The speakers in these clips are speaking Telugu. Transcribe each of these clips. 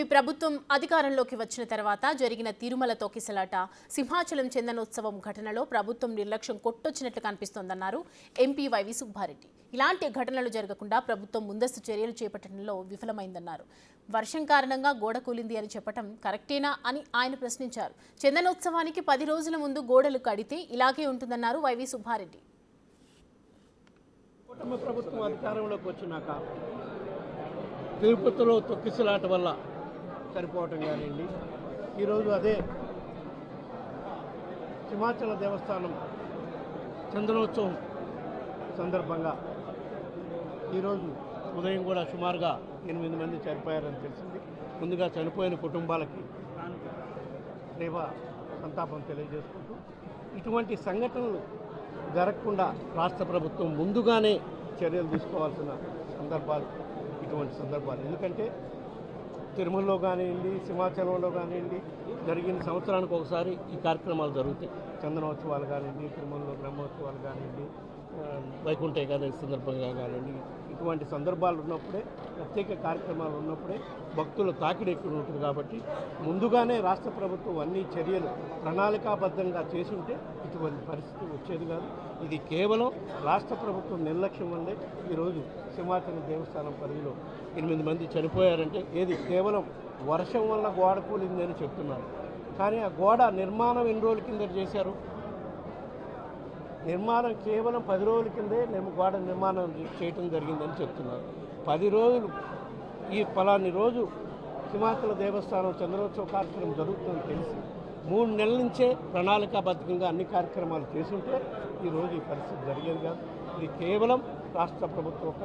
ఈ ప్రభుత్వం అధికారంలోకి వచ్చిన తర్వాత జరిగిన తిరుమల తొక్కిసలాట సింహాచలం చందనోత్సవం ఘటనలో ప్రభుత్వం నిర్లక్ష్యం కొట్టొచ్చినట్లు కనిపిస్తోందన్నారు ఎంపీ వైవి సుబ్బారెడ్డి. ఇలాంటి ఘటనలు జరగకుండా ప్రభుత్వం ముందస్తు చర్యలు చేపట్టడంలో విఫలమైందన్నారు. వర్షం కారణంగా గోడ కూలింది అని చెప్పడం కరెక్టేనా అని ఆయన ప్రశ్నించారు. చందనోత్సవానికి 10 రోజుల ముందు గోడలు కడితే ఇలాగే ఉంటుందన్నారు వైవి సుబ్బారెడ్డి. ప్రభుత్వం అధికారంలోకి వచ్చినాక తిరుపతిలో తొక్కిసలాట వల్ల చనిపోవటం కానివ్వండి, ఈరోజు అదే సింహాచల దేవస్థానం చందనోత్సవం సందర్భంగా ఈరోజు ఉదయం కూడా సుమారుగా 8 మంది చనిపోయారని తెలిసింది. ముందుగా చనిపోయిన కుటుంబాలకి సంతాపం తెలియజేసుకుంటూ ఇటువంటి సంఘటనలు జరగకుండా రాష్ట్ర ప్రభుత్వం ముందుగానే చర్యలు తీసుకోవాల్సిన సందర్భాలు ఇటువంటి సందర్భాలు. ఎందుకంటే తిరుమలలో కానివ్వండి, సింహాచలంలో కానివ్వండి జరిగిన సంవత్సరానికి ఒకసారి ఈ కార్యక్రమాలు జరుగుతాయి. చందనోత్సవాలు కానివ్వండి, తిరుమలలో బ్రహ్మోత్సవాలు కానివ్వండి, వైకుంఠ ఏకాదశి సందర్భంగా కానివ్వండి, ఇటువంటి సందర్భాలు ఉన్నప్పుడే, ప్రత్యేక కార్యక్రమాలు ఉన్నప్పుడే భక్తుల తాకిడి ఎక్కువ ఉంటుంది. కాబట్టి ముందుగానే రాష్ట్ర ప్రభుత్వం అన్ని చర్యలు ప్రణాళికాబద్ధంగా చేసుంటే ఇటువంటి పరిస్థితి వచ్చేది కాదు. ఇది కేవలం రాష్ట్ర ప్రభుత్వం నిర్లక్ష్యం వల్లే ఈరోజు సింహాచలం దేవస్థానం పరిధిలో 8 మంది చనిపోయారంటే ఏది కేవలం వర్షం వల్ల గోడ కూలిందని చెప్తున్నారు. కానీ ఆ గోడ నిర్మాణం ఎన్ని రోజుల కింద చేశారు? నిర్మాణం కేవలం 10 రోజుల కిందే గోడ నిర్మాణం చేయటం జరిగిందని చెప్తున్నారు. 10 రోజులు ఈ ఫలాని రోజు సింహాచల దేవస్థానం చంద్రోత్సవ కార్యక్రమం జరుగుతుందని తెలిసి 3 నెలల నుంచే ప్రణాళికాబద్ధంగా అన్ని కార్యక్రమాలు చేసుంటే ఈరోజు ఈ పరిస్థితి జరిగేది కాదు. ఇది కేవలం రాష్ట్ర ప్రభుత్వం ఒక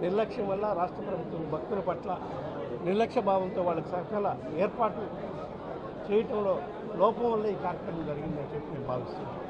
నిర్లక్ష్యం వల్ల, రాష్ట్ర ప్రభుత్వం భక్తుల పట్ల నిర్లక్ష్య భావంతో వాళ్ళకి సకల ఏర్పాట్లు చేయటంలో లోపం వల్ల ఈ కార్యక్రమం జరిగిందని చెప్పి నేను భావిస్తున్నాను.